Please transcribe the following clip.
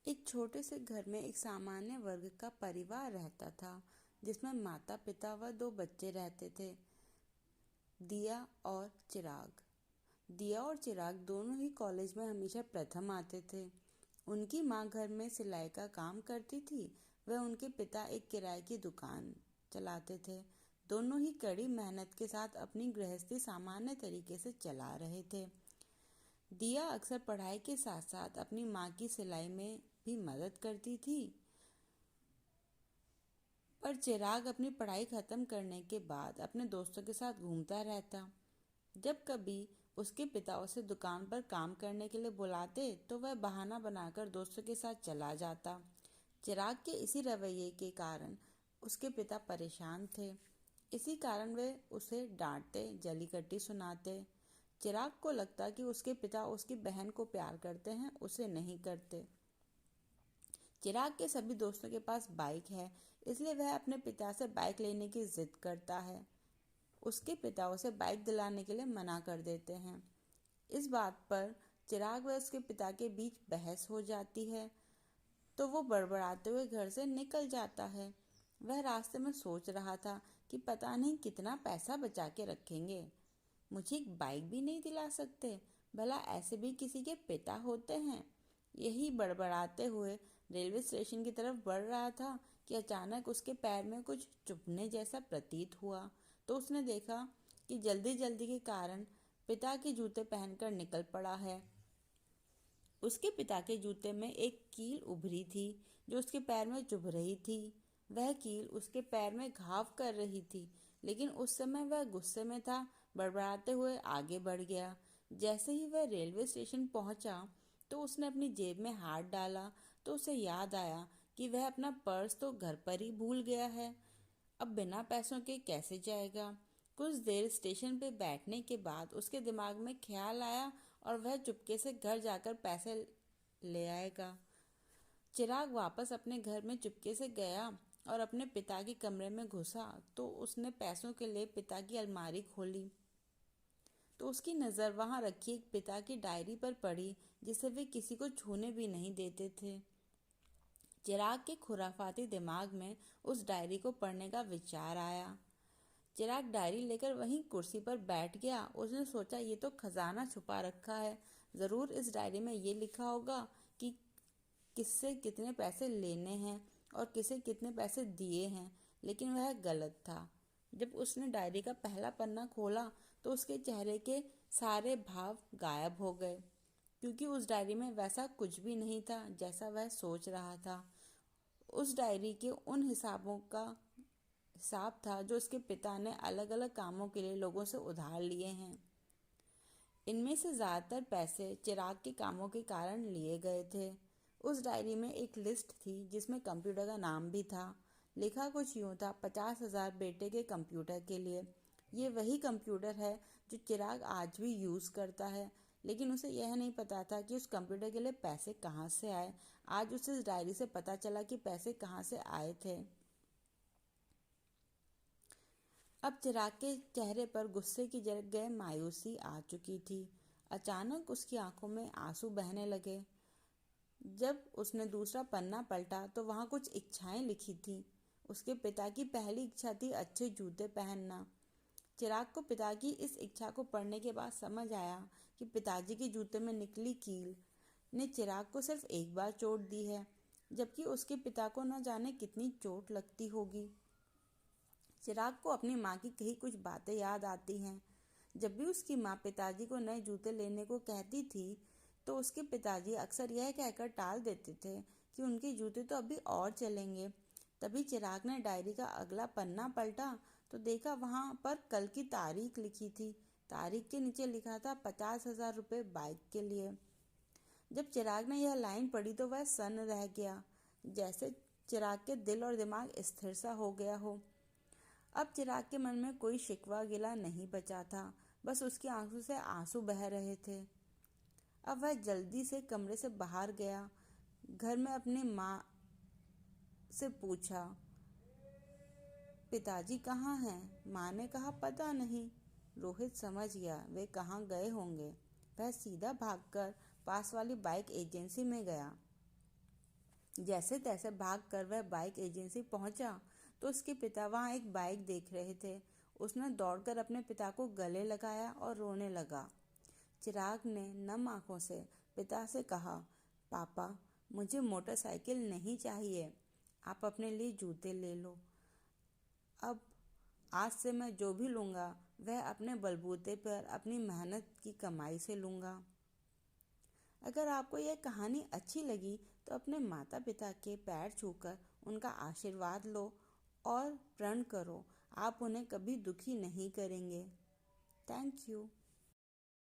एक छोटे से घर में एक सामान्य वर्ग का परिवार रहता था, जिसमें माता पिता व दो बच्चे रहते थे, दिया और चिराग। दिया और चिराग दोनों ही कॉलेज में हमेशा प्रथम आते थे। उनकी माँ घर में सिलाई का काम करती थी। वह उनके पिता एक किराए की दुकान चलाते थे। दोनों ही कड़ी मेहनत के साथ अपनी गृहस्थी सामान्य तरीके से चला रहे थे। दिया अक्सर पढ़ाई के साथ साथ अपनी माँ की सिलाई में भी मदद करती थी, पर चिराग अपनी पढ़ाई खत्म करने के बाद अपने दोस्तों के साथ घूमता रहता। जब कभी उसके पिता उसे दुकान पर काम करने के लिए बुलाते तो वह बहाना बनाकर दोस्तों के साथ चला जाता। चिराग के इसी रवैये के कारण उसके पिता परेशान थे। इसी कारण वे उसे डांटते, जली कट्टी सुनाते। चिराग को लगता कि उसके पिता उसकी बहन को प्यार करते हैं, उसे नहीं करते। चिराग के सभी दोस्तों के पास बाइक है, इसलिए वह अपने पिता से बाइक लेने की जिद करता है। उसके पिता उसे बाइक दिलाने के लिए मना कर देते हैं। इस बात पर चिराग व उसके पिता के बीच बहस हो जाती है, तो वो बड़बड़ाते हुए घर से निकल जाता है। वह रास्ते में सोच रहा था कि पता नहीं कितना पैसा बचा के रखेंगे। मुझे एक बाइक भी नहीं दिला सकते, भला ऐसे भी किसी के पिता होते हैं। यही बड़बड़ाते हुए रेलवे स्टेशन की तरफ बढ़ रहा था कि अचानक उसके पैर में कुछ चुभने जैसा प्रतीत हुआ। तो उसने देखा कि जल्दी जल्दी के कारण पिता के जूते पहनकर निकल पड़ा है। उसके पिता के जूते में एक कील उभरी थी जो उसके पैर में चुभ रही थी। वह कील उसके पैर में घाव कर रही थी, लेकिन उस समय वह गुस्से में था। बड़बड़ाते हुए आगे बढ़ गया। जैसे ही वह रेलवे स्टेशन पहुंचा तो उसने अपनी जेब में हाथ डाला, तो उसे याद आया कि वह अपना पर्स तो घर पर ही भूल गया है। अब बिना पैसों के कैसे जाएगा। कुछ देर स्टेशन पे बैठने के बाद उसके दिमाग में ख्याल आया और वह चुपके से घर जाकर पैसे ले आएगा। चिराग वापस अपने घर में चुपके से गया और अपने पिता के कमरे में घुसा तो उसने पैसों के लिए पिता की अलमारी खोली। तो उसकी नज़र वहां रखी एक पिता की डायरी पर पड़ी, जिसे वे किसी को छूने भी नहीं देते थे। चिराग के खुराफाती दिमाग में उस डायरी को पढ़ने का विचार आया। चिराग डायरी लेकर वहीं कुर्सी पर बैठ गया। उसने सोचा, ये तो खजाना छुपा रखा है, जरूर इस डायरी में ये लिखा होगा कि किससे कितने पैसे लेने हैं और किसे कितने पैसे दिए हैं। लेकिन वह गलत था। जब उसने डायरी का पहला पन्ना खोला तो उसके चेहरे के सारे भाव गायब हो गए, क्योंकि उस डायरी में वैसा कुछ भी नहीं था जैसा वह सोच रहा था। उस डायरी के उन हिसाबों का हिसाब था जो उसके पिता ने अलग अलग कामों के लिए लोगों से उधार लिए हैं। इनमें से ज्यादातर पैसे चिराग के कामों के कारण लिए गए थे। उस डायरी में एक लिस्ट थी जिसमें कंप्यूटर का नाम भी था। लिखा कुछ यूं था, 50,000 बेटे के कंप्यूटर के लिए। ये वही कंप्यूटर है जो चिराग आज भी यूज करता है, लेकिन उसे यह नहीं पता था कि उस कंप्यूटर के लिए पैसे कहाँ से आए। आज उसे इस डायरी से पता चला कि पैसे कहाँ से आए थे। अब चिराग के चेहरे पर गुस्से की जगह मायूसी आ चुकी थी। अचानक उसकी आंखों में आंसू बहने लगे। जब उसने दूसरा पन्ना पलटा तो वहां कुछ इच्छाएं लिखी थी। उसके पिता की पहली इच्छा थी अच्छे जूते पहनना। चिराग को पिता की इस इच्छा को पढ़ने के बाद समझ आया कि पिताजी के जूते में निकली कील ने चिराग को सिर्फ एक बार चोट दी है, जबकि उसके पिता को न जाने कितनी चोट लगती होगी। चिराग को अपनी माँ की कही कुछ बातें याद आती हैं। जब भी उसकी माँ पिताजी को नए जूते लेने को कहती थी तो उसके पिताजी अक्सर यह कहकर टाल देते थे कि उनके जूते तो अभी और चलेंगे। तभी चिराग ने डायरी का अगला पन्ना पलटा तो देखा वहां पर कल की तारीख लिखी थी। तारीख के नीचे लिखा था 50,000 रुपये बाइक के लिए। जब चिराग ने यह लाइन पढ़ी तो वह सन्न रह गया, जैसे चिराग के दिल और दिमाग स्थिर सा हो गया हो। अब चिराग के मन में कोई शिकवा गिला नहीं बचा था, बस उसकी आंखों से आंसू बह रहे थे। अब वह जल्दी से कमरे से बाहर गया। घर में अपनी माँ से पूछा, पिताजी कहाँ हैं? माँ ने कहा, पता नहीं। रोहित समझ गया वे कहाँ गए होंगे। वह सीधा भागकर पास वाली बाइक एजेंसी में गया। जैसे तैसे भागकर वह बाइक एजेंसी पहुंचा तो उसके पिता वहां एक बाइक देख रहे थे। उसने दौड़कर अपने पिता को गले लगाया और रोने लगा। चिराग ने नम आंखों से पिता से कहा, पापा, मुझे मोटरसाइकिल नहीं चाहिए, आप अपने लिए जूते ले लो। अब आज से मैं जो भी लूँगा वह अपने बलबूते पर अपनी मेहनत की कमाई से लूँगा। अगर आपको यह कहानी अच्छी लगी तो अपने माता पिता के पैर छूकर उनका आशीर्वाद लो और प्रण करो, आप उन्हें कभी दुखी नहीं करेंगे। Thank you.